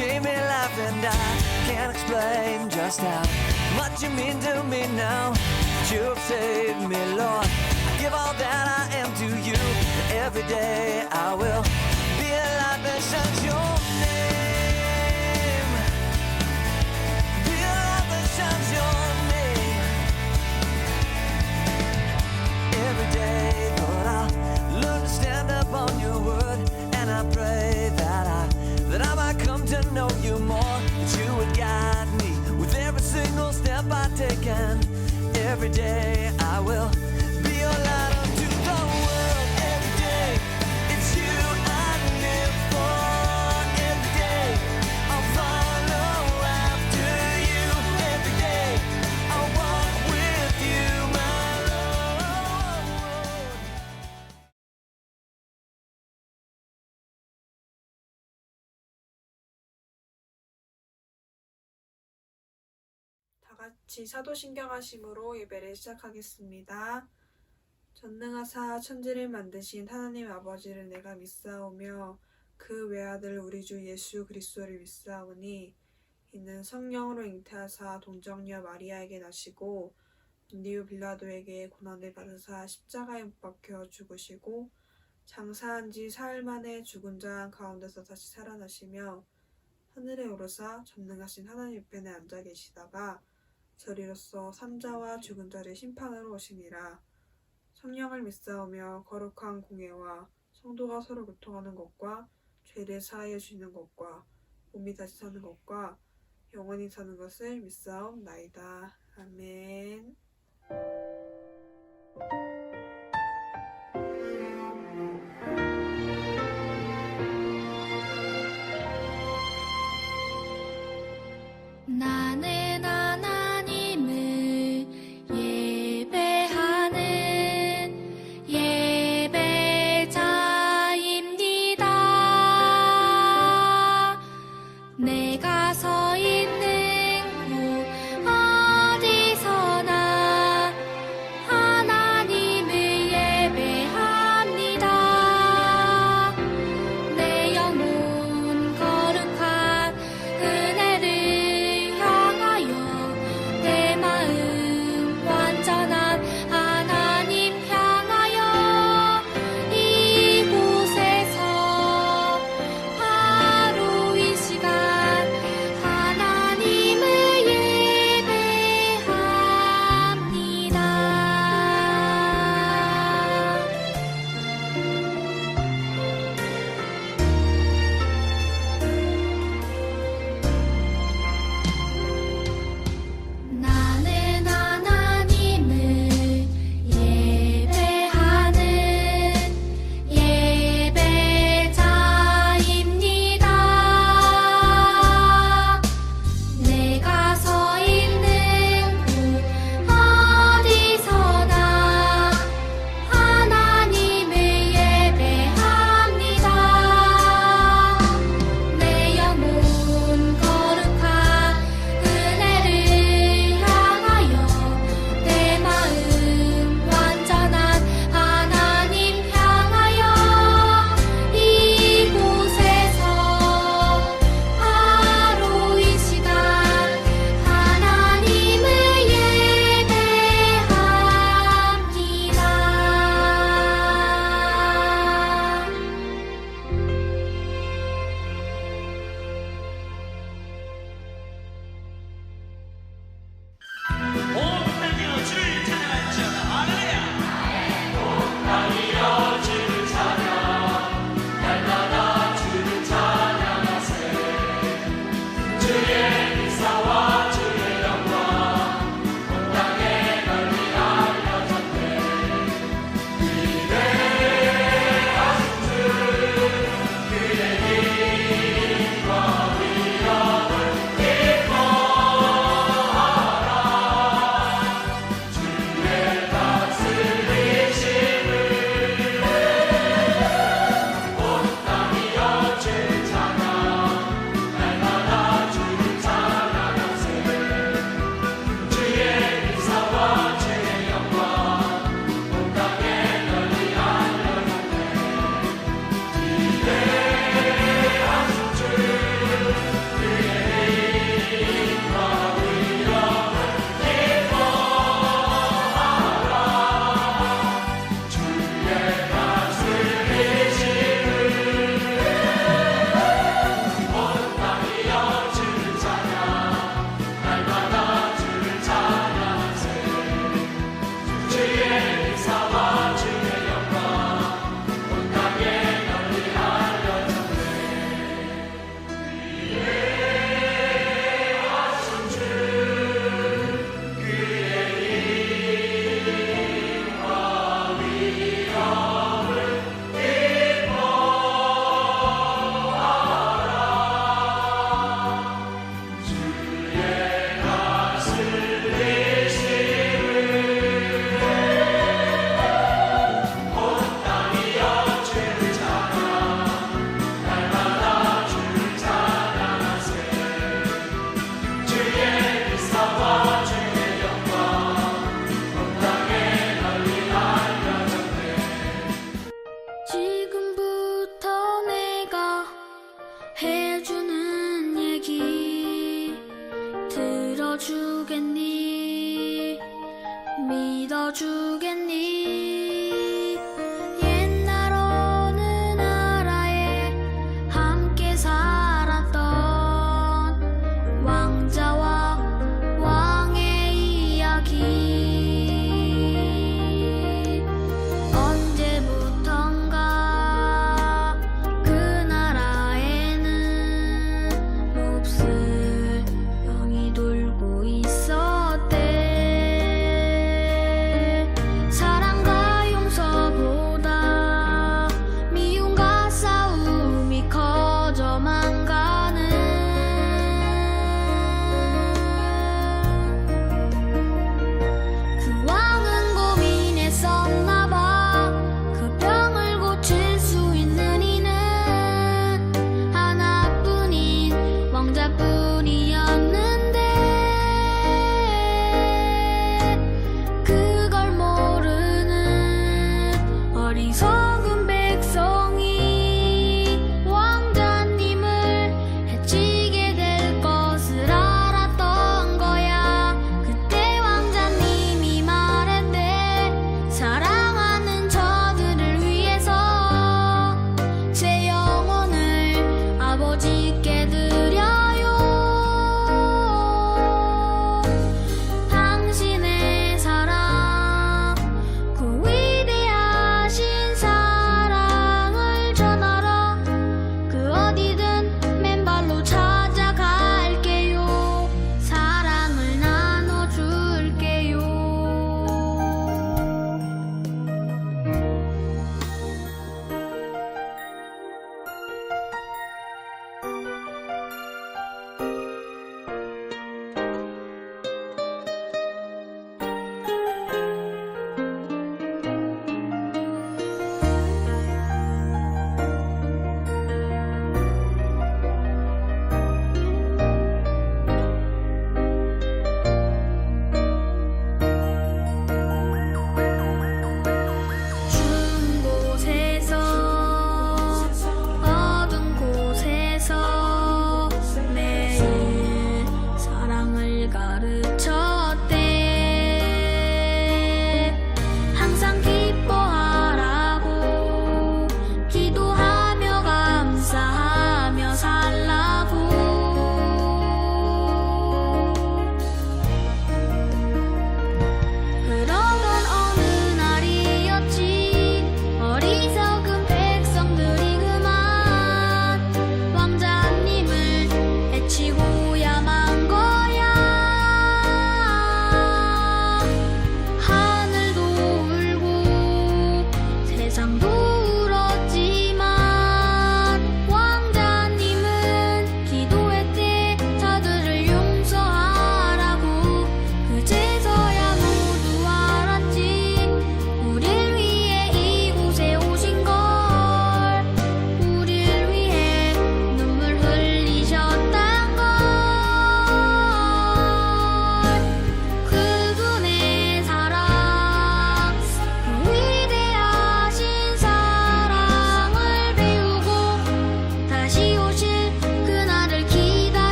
gave me life, and I can't explain just how much you mean to me now. You've saved me, Lord. I give all that I am to you. Every day I will be a light that shines your name. Be a light that shines your name. Every day, Lord, I'll learn to stand up on your word, and I pray that I might come to know you more, that you would guide me with every single step I take, and every day I will be your light unto the world. Every day it's you I live for. Every day I'll follow after you. Every day I'll walk with you, my Lord. 다 같이 사도신경하심으로 예배를 시작하겠습니다. 전능하사 천지를 만드신 하나님 아버지를 내가 믿사오며 그 외아들 우리 주 예수 그리스도를 믿사오니 이는 성령으로 잉태하사 동정녀 마리아에게 나시고 본디오 빌라도에게 고난을 받으사 십자가에 못 박혀 죽으시고 장사한 지 사흘 만에 죽은 자 가운데서 다시 살아나시며 하늘에 오르사 전능하신 하나님 우편에 앉아 계시다가 저리로서 산자와 죽은 자를 심판하러 오시니라. 성령을 믿사오며 거룩한 공예와 성도가 서로 교통하는 것과 죄를 사하여 주시는 것과 몸이 다시 사는 것과 영원히 사는 것을 믿사옵나이다. 아멘. 나는 하나님을 예배하는 예배자입니다. 내가 서 있는 곳 어디서나 하나님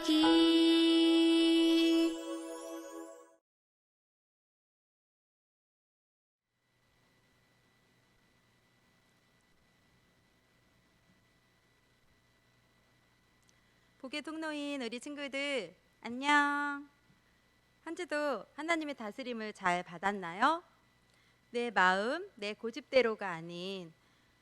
이야기 복의 통로인 우리 친구들 안녕. 한 주도 하나님의 다스림을 잘 받았나요? 내 마음, 내 고집대로가 아닌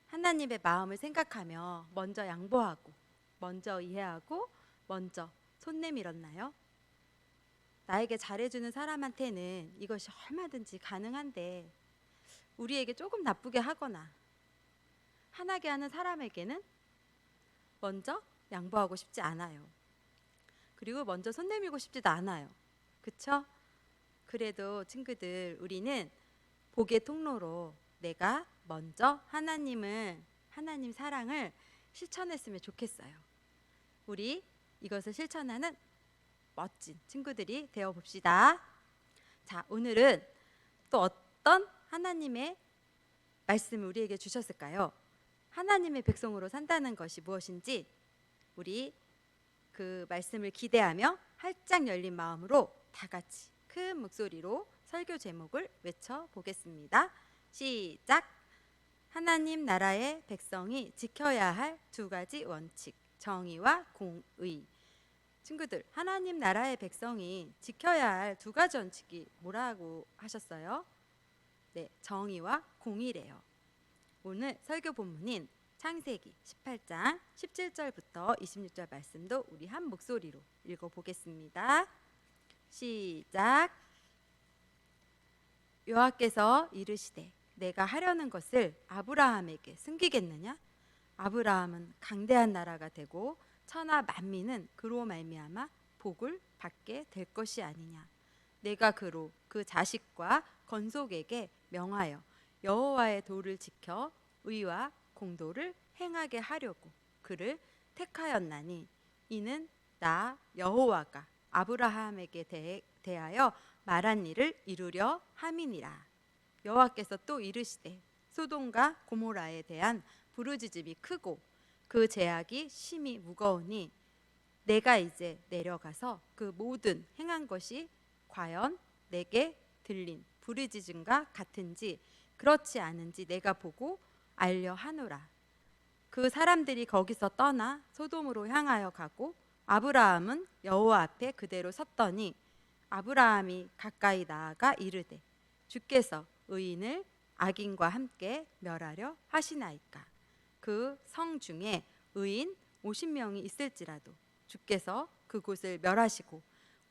하나님의 마음을 생각하며 먼저 양보하고 먼저 이해하고 먼저 손 내밀었나요? 나에게 잘해주는 사람한테는 이것이 얼마든지 가능한데 우리에게 조금 나쁘게 하거나 화나게 하는 사람에게는 먼저 양보하고 싶지 않아요. 그리고 먼저 손 내밀고 싶지도 않아요. 그쵸? 그래도 친구들, 우리는 복의 통로로 내가 먼저 하나님 사랑을 실천했으면 좋겠어요. 우리 이것을 실천하는 멋진 친구들이 되어 봅시다. 자, 오늘은 또 어떤 하나님의 말씀을 우리에게 주셨을까요? 하나님의 백성으로 산다는 것이 무엇인지 우리 그 말씀을 기대하며 활짝 열린 마음으로 다 같이 큰 목소리로 설교 제목을 외쳐보겠습니다. 시작! 하나님 나라의 백성이 지켜야 할 두 가지 원칙, 정의와 공의. 친구들, 하나님 나라의 백성이 지켜야 할 두 가지 원칙이 뭐라고 하셨어요? 네, 정의와 공의래요. 오늘 설교 본문인 창세기 18장 17절부터 26절 말씀도 우리 한 목소리로 읽어보겠습니다. 시작! 여호와께서 이르시되 내가 하려는 것을 아브라함에게 숨기겠느냐? 아브라함은 강대한 나라가 되고 천하 만민은 그로 말미암아 복을 받게 될 것이 아니냐. 내가 그로 그 자식과 건속에게 명하여 여호와의 도를 지켜 의와 공도를 행하게 하려고 그를 택하였나니 이는 나 여호와가 아브라함에게 대하여 말한 일을 이루려 함이니라. 여호와께서 또 이르시되 소돔과 고모라에 대한 부르짖음이 크고 그 제약이 심히 무거우니 내가 이제 내려가서 그 모든 행한 것이 과연 내게 들린 부르짖음과 같은지 그렇지 않은지 내가 보고 알려 하노라. 그 사람들이 거기서 떠나 소돔으로 향하여 가고 아브라함은 여호와 앞에 그대로 섰더니 아브라함이 가까이 나아가 이르되 주께서 의인을 악인과 함께 멸하려 하시나이까. 그 성 중에 의인 50명이 있을지라도 주께서 그곳을 멸하시고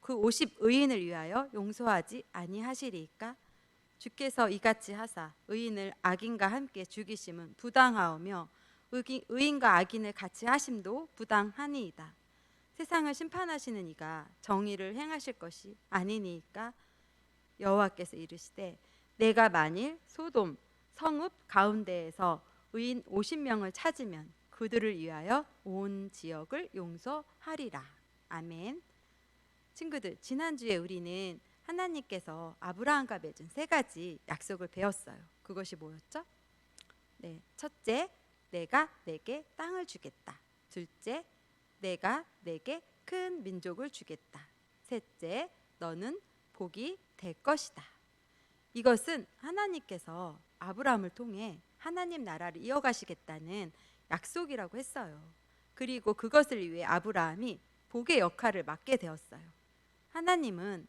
그 50의인을 위하여 용서하지 아니하시리이까. 주께서 이같이 하사 의인을 악인과 함께 죽이심은 부당하오며 의인과 악인을 같이 하심도 부당하니이다. 세상을 심판하시는 이가 정의를 행하실 것이 아니니이까. 여호와께서 이르시되 내가 만일 소돔 성읍 가운데에서 의인 50명을 찾으면 그들을 위하여 온 지역을 용서하리라. 아멘. 친구들, 지난주에 우리는 하나님께서 아브라함과 맺은 세 가지 약속을 배웠어요. 그것이 뭐였죠? 네, 첫째, 내가 내게 땅을 주겠다. 둘째, 내가 내게 큰 민족을 주겠다. 셋째, 너는 복이 될 것이다. 이것은 하나님께서 아브라함을 통해 하나님 나라를 이어가시겠다는 약속이라고 했어요. 그리고 그것을 위해 아브라함이 복의 역할을 맡게 되었어요. 하나님은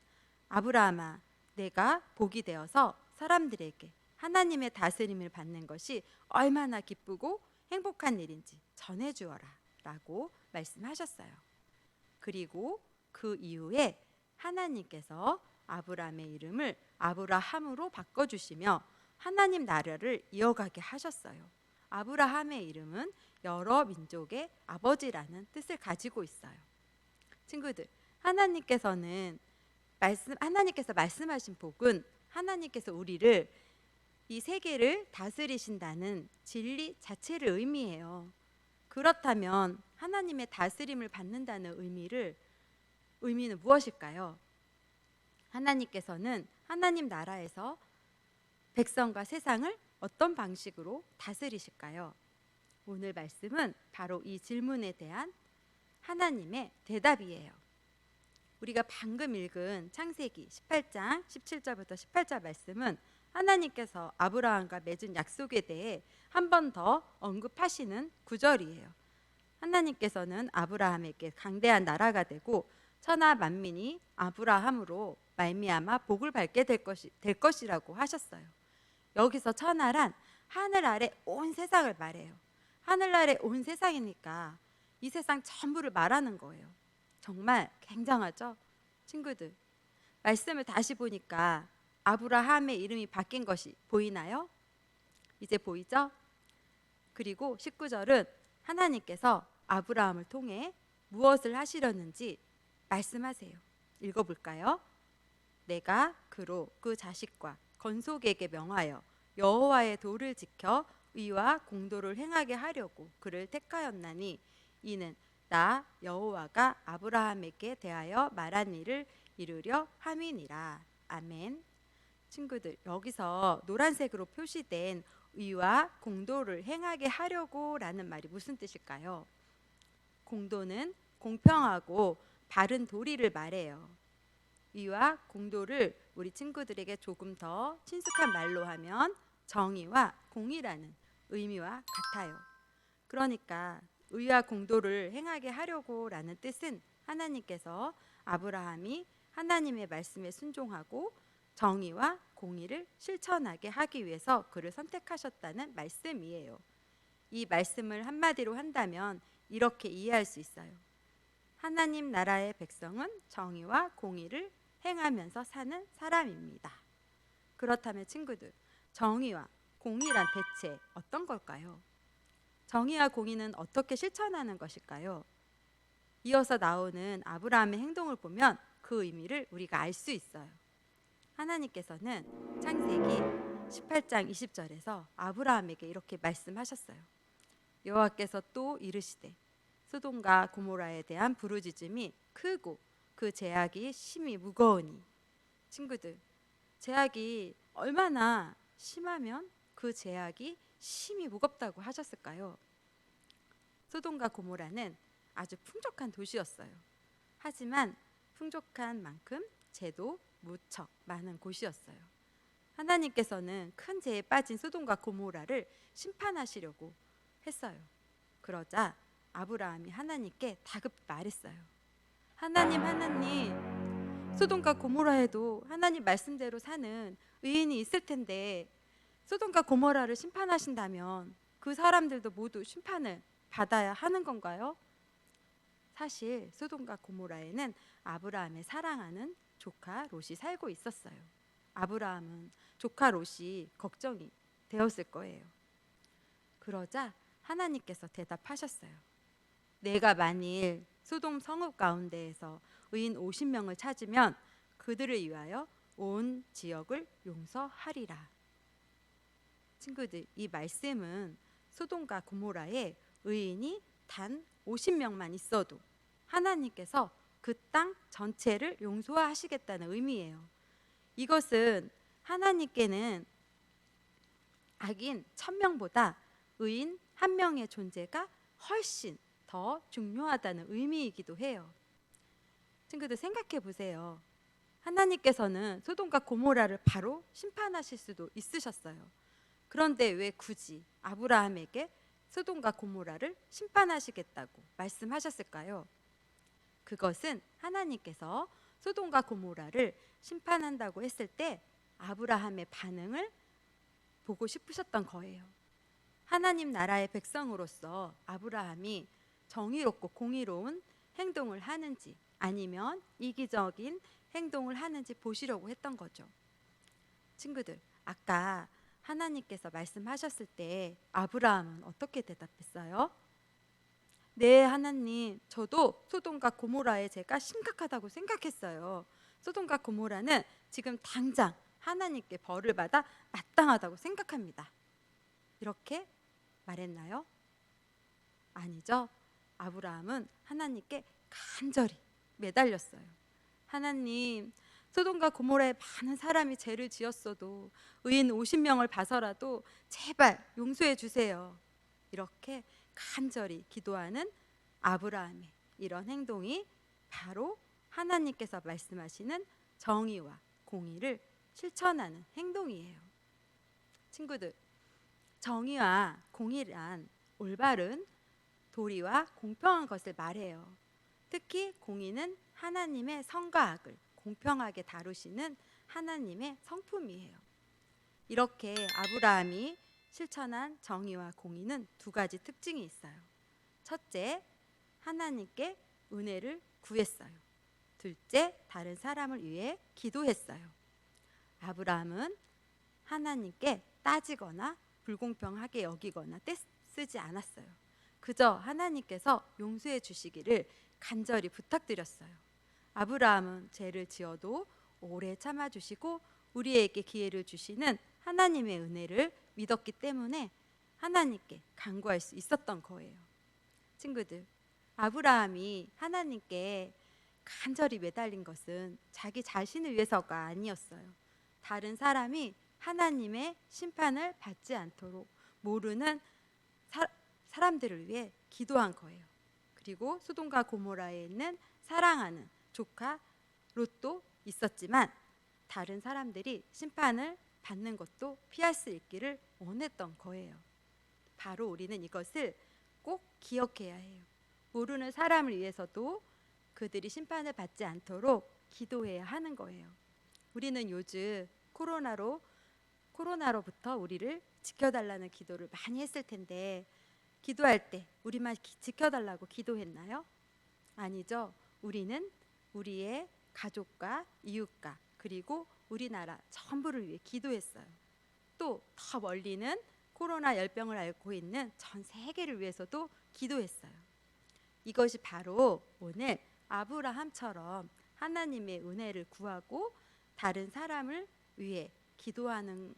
아브라함아, 내가 복이 되어서 사람들에게 하나님의 다스림을 받는 것이 얼마나 기쁘고 행복한 일인지 전해주어라 라고 말씀하셨어요. 그리고 그 이후에 하나님께서 아브라함의 이름을 아브라함으로 바꿔주시며 하나님 나라를 이어가게 하셨어요. 아브라함의 이름은 여러 민족의 아버지라는 뜻을 가지고 있어요. 친구들, 하나님께서 말씀하신 복은 하나님께서 우리를 이 세계를 다스리신다는 진리 자체를 의미해요. 그렇다면 하나님의 다스림을 받는다는 의미는 무엇일까요? 하나님께서는 하나님 나라에서 백성과 세상을 어떤 방식으로 다스리실까요? 오늘 말씀은 바로 이 질문에 대한 하나님의 대답이에요. 우리가 방금 읽은 창세기 18장 17절부터 18절 말씀은 하나님께서 아브라함과 맺은 약속에 대해 한 번 더 언급하시는 구절이에요. 하나님께서는 아브라함에게 강대한 나라가 되고 천하 만민이 아브라함으로 말미암아 복을 받게 될 것이라고 하셨어요. 여기서 천하란 하늘 아래 온 세상을 말해요. 하늘 아래 온 세상이니까 이 세상 전부를 말하는 거예요. 정말 굉장하죠? 친구들, 말씀을 다시 보니까 아브라함의 이름이 바뀐 것이 보이나요? 이제 보이죠? 그리고 19절은 하나님께서 아브라함을 통해 무엇을 하시려는지 말씀하세요. 읽어볼까요? 내가 그로 그 자식과 건속에게 명하여 여호와의 도를 지켜 의와 공도를 행하게 하려고 그를 택하였나니 이는 나 여호와가 아브라함에게 대하여 말한 일을 이루려 함이니라. 아멘. 친구들, 여기서 노란색으로 표시된 의와 공도를 행하게 하려고 라는 말이 무슨 뜻일까요? 공도는 공평하고 바른 도리를 말해요. 의와 공도를 우리 친구들에게 조금 더 친숙한 말로 하면 정의와 공의라는 의미와 같아요. 그러니까 의와 공도를 행하게 하려고 라는 뜻은 하나님께서 아브라함이 하나님의 말씀에 순종하고 정의와 공의를 실천하게 하기 위해서 그를 선택하셨다는 말씀이에요. 이 말씀을 한마디로 한다면 이렇게 이해할 수 있어요. 하나님 나라의 백성은 정의와 공의를 행하면서 사는 사람입니다. 그렇다면 친구들, 정의와 공의란 대체 어떤 걸까요? 정의와 공의는 어떻게 실천하는 것일까요? 이어서 나오는 아브라함의 행동을 보면 그 의미를 우리가 알 수 있어요. 하나님께서는 창세기 18장 20절에서 아브라함에게 이렇게 말씀하셨어요. 여호와께서 또 이르시되 소돔과 고모라에 대한 부르짖음이 크고 그 죄악이 심히 무거우니. 친구들, 죄악이 얼마나 심하면 그 죄악이 심히 무겁다고 하셨을까요? 소돔과 고모라는 아주 풍족한 도시였어요. 하지만 풍족한 만큼 죄도 무척 많은 곳이었어요. 하나님께서는 큰 죄에 빠진 소돔과 고모라를 심판하시려고 했어요. 그러자 아브라함이 하나님께 다급히 말했어요. 하나님, 소돔과 고모라에도 하나님 말씀대로 사는 의인이 있을 텐데 소돔과 고모라를 심판하신다면 그 사람들도 모두 심판을 받아야 하는 건가요? 사실 소돔과 고모라에는 아브라함의 사랑하는 조카 롯이 살고 있었어요. 아브라함은 조카 롯이 걱정이 되었을 거예요. 그러자 하나님께서 대답하셨어요. 내가 만일 소돔 성읍 가운데에서 의인 50명을 찾으면 그들을 위하여 온 지역을 용서하리라. 친구들, 이 말씀은 소돔과 고모라에 의인이 단 50명만 있어도 하나님께서 그 땅 전체를 용서하시겠다는 의미예요. 이것은 하나님께는 악인 1000명보다 의인 1명의 존재가 훨씬 더 중요하다는 의미이기도 해요. 친구들, 생각해 보세요. 하나님께서는 소돔과 고모라를 바로 심판하실 수도 있으셨어요. 그런데 왜 굳이 아브라함에게 소돔과 고모라를 심판하시겠다고 말씀하셨을까요? 그것은 하나님께서 소돔과 고모라를 심판한다고 했을 때 아브라함의 반응을 보고 싶으셨던 거예요. 하나님 나라의 백성으로서 아브라함이 정의롭고 공의로운 행동을 하는지 아니면 이기적인 행동을 하는지 보시려고 했던 거죠. 친구들, 아까 하나님께서 말씀하셨을 때 아브라함은 어떻게 대답했어요? 네, 하나님, 저도 소돔과 고모라의 죄가 심각하다고 생각했어요. 소돔과 고모라는 지금 당장 하나님께 벌을 받아 마땅하다고 생각합니다. 이렇게 말했나요? 아니죠. 아브라함은 하나님께 간절히 매달렸어요. 하나님, 소돔과 고모라에 많은 사람이 죄를 지었어도 의인 50명을 봐서라도 제발 용서해 주세요. 이렇게 간절히 기도하는 아브라함의 이런 행동이 바로 하나님께서 말씀하시는 정의와 공의를 실천하는 행동이에요. 친구들, 정의와 공의란 올바른 도리와 공평한 것을 말해요. 특히 공의는 하나님의 선과 악을 공평하게 다루시는 하나님의 성품이에요. 이렇게 아브라함이 실천한 정의와 공의는 두 가지 특징이 있어요. 첫째, 하나님께 은혜를 구했어요. 둘째, 다른 사람을 위해 기도했어요. 아브라함은 하나님께 따지거나 불공평하게 여기거나 떼쓰지 않았어요. 그저 하나님께서 용서해 주시기를 간절히 부탁드렸어요. 아브라함은 죄를 지어도 오래 참아주시고 우리에게 기회를 주시는 하나님의 은혜를 믿었기 때문에 하나님께 간구할 수 있었던 거예요. 친구들, 아브라함이 하나님께 간절히 매달린 것은 자기 자신을 위해서가 아니었어요. 다른 사람이 하나님의 심판을 받지 않도록 모르는 사람들을 위해 기도한 거예요. 그리고 소돔과 고모라에 있는 사랑하는 조카 롯도 있었지만 다른 사람들이 심판을 받는 것도 피할 수 있기를 원했던 거예요. 바로 우리는 이것을 꼭 기억해야 해요. 모르는 사람을 위해서도 그들이 심판을 받지 않도록 기도해야 하는 거예요. 우리는 요즘 코로나로부터 우리를 지켜달라는 기도를 많이 했을 텐데 기도할 때 우리만 지켜달라고 기도했나요? 아니죠. 우리는 우리의 가족과 이웃과 그리고 우리나라 전부를 위해 기도했어요. 또 더 멀리는 코로나 열병을 앓고 있는 전 세계를 위해서도 기도했어요. 이것이 바로 오늘 아브라함처럼 하나님의 은혜를 구하고 다른 사람을 위해 기도하는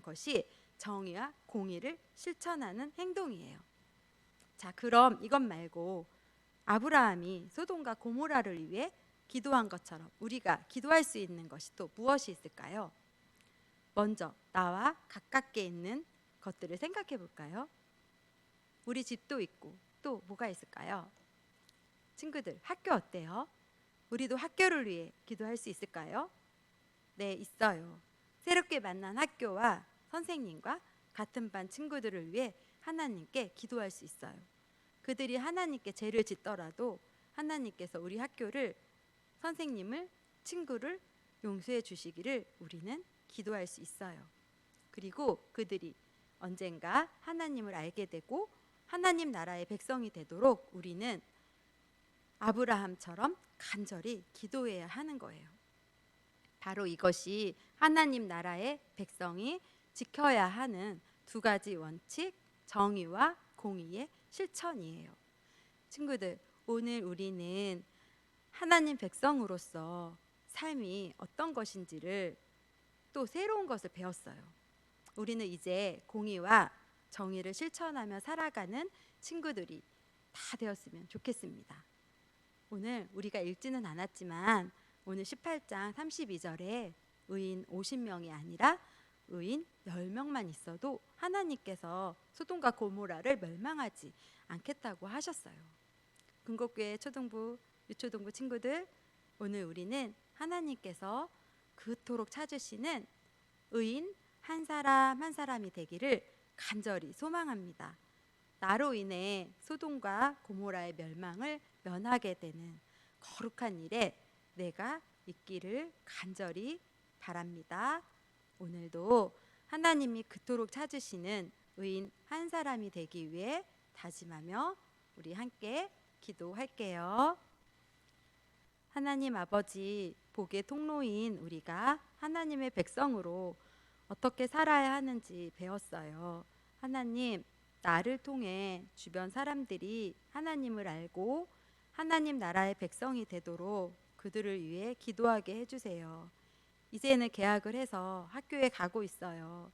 것이 정의와 공의를 실천하는 행동이에요. 자, 그럼 이것 말고 아브라함이 소돔과 고모라를 위해 기도한 것처럼 우리가 기도할 수 있는 것이 또 무엇이 있을까요? 먼저 나와 가깝게 있는 것들을 생각해 볼까요? 우리 집도 있고 또 뭐가 있을까요? 친구들, 학교 어때요? 우리도 학교를 위해 기도할 수 있을까요? 네, 있어요. 새롭게 만난 학교와 선생님과 같은 반 친구들을 위해 하나님께 기도할 수 있어요. 그들이 하나님께 죄를 짓더라도 하나님께서 우리 학교를, 선생님을, 친구를 용서해 주시기를 우리는 기도할 수 있어요. 그리고 그들이 언젠가 하나님을 알게 되고 하나님 나라의 백성이 되도록 우리는 아브라함처럼 간절히 기도해야 하는 거예요. 바로 이것이 하나님 나라의 백성이 지켜야 하는 두 가지 원칙, 정의와 공의의 실천이에요. 친구들, 오늘 우리는 하나님 백성으로서 삶이 어떤 것인지를 또 새로운 것을 배웠어요. 우리는 이제 공의와 정의를 실천하며 살아가는 친구들이 다 되었으면 좋겠습니다. 오늘 우리가 읽지는 않았지만 오늘 18장 32절에 의인 50명이 아니라 의인 10명만 있어도 하나님께서 소돔과 고모라를 멸망하지 않겠다고 하셨어요. 근곡교회 초등부, 유초등부 친구들, 오늘 우리는 하나님께서 그토록 찾으시는 의인 한 사람 한 사람이 되기를 간절히 소망합니다. 나로 인해 소돔과 고모라의 멸망을 면하게 되는 거룩한 일에 내가 있기를 간절히 바랍니다. 오늘도 하나님이 그토록 찾으시는 의인 한 사람이 되기 위해 다짐하며 우리 함께 기도할게요. 하나님 아버지, 복의 통로인 우리가 하나님의 백성으로 어떻게 살아야 하는지 배웠어요. 하나님, 나를 통해 주변 사람들이 하나님을 알고 하나님 나라의 백성이 되도록 그들을 위해 기도하게 해주세요. 이제는 개학을 해서 학교에 가고 있어요.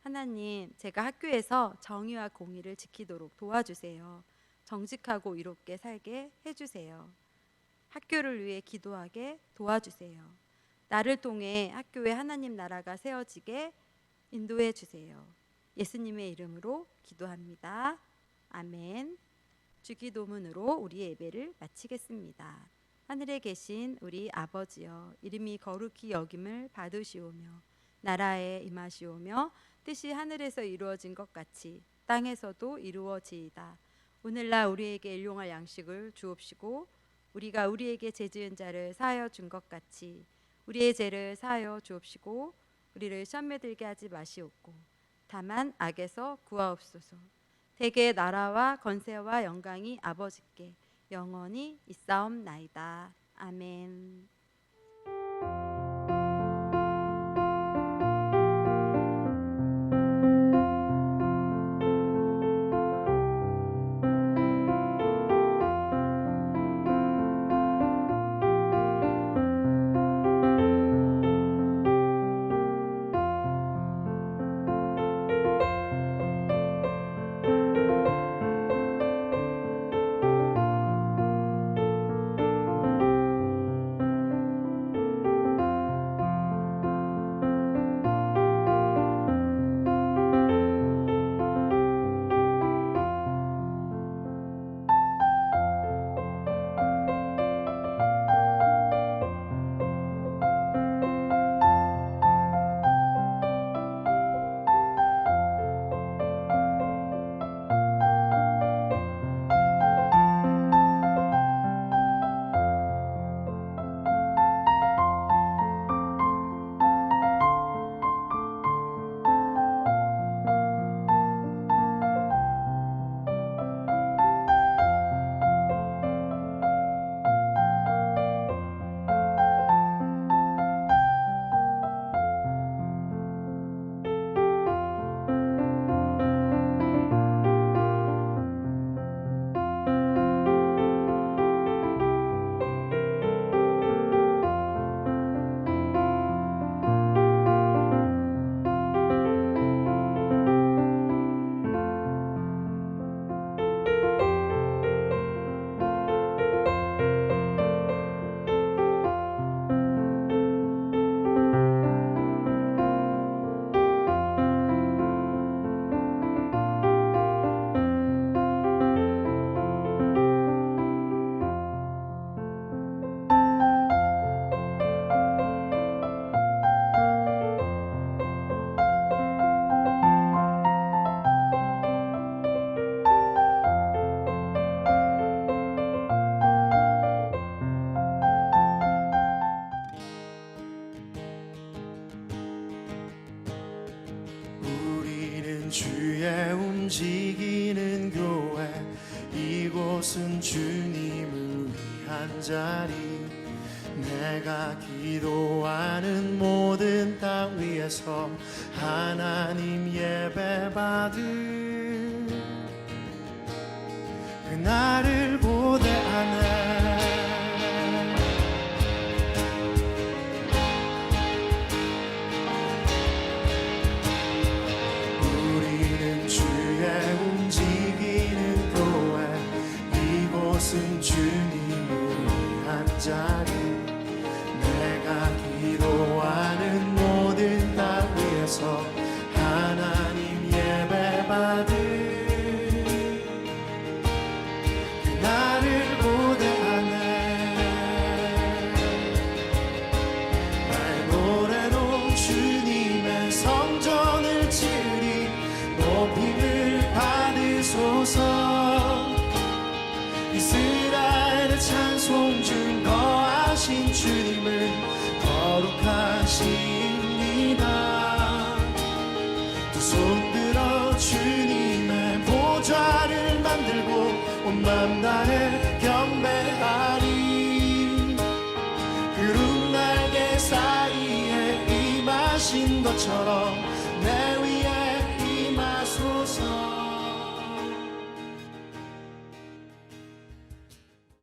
하나님, 제가 학교에서 정의와 공의를 지키도록 도와주세요. 정직하고 이롭게 살게 해주세요. 학교를 위해 기도하게 도와주세요. 나를 통해 학교에 하나님 나라가 세워지게 인도해 주세요. 예수님의 이름으로 기도합니다. 아멘. 주기도문으로 우리 예배를 마치겠습니다. 하늘에 계신 우리 아버지여, 이름이 거룩히 여김을 받으시오며 나라에 임하시오며 뜻이 하늘에서 이루어진 것 같이 땅에서도 이루어지이다. 오늘날 우리에게 일용할 양식을 주옵시고 우리가 우리에게 죄 지은 자를 사하여 준 것 같이 우리의 죄를 사하여 주옵시고 우리를 시험에 들게 하지 마시옵고 다만 악에서 구하옵소서. 대개 나라와 권세와 영광이 아버지께 영원히 있사옵나이다. 아멘. 주의 움직이는 교회, 이곳은 주님을 위한 자리. 내가 기도하는 모든 땅 위에서 하나님 예배 받을 그날을 고대하네. 주님을 위한 자리. 내가 기도하는 모든 땅 위에서 하나님 예배 받을 그날을 고대하네. 나의 노래로 주님의 성전을 지으리. 높임을 받으소서. 이스라엘의 찬송 중 거하신 주님을 거룩하십니다. 두 손 들어 주님의 보좌를 만들고 온 맘 다해 경배하리. 구름 날개 사이에 임하신 것처럼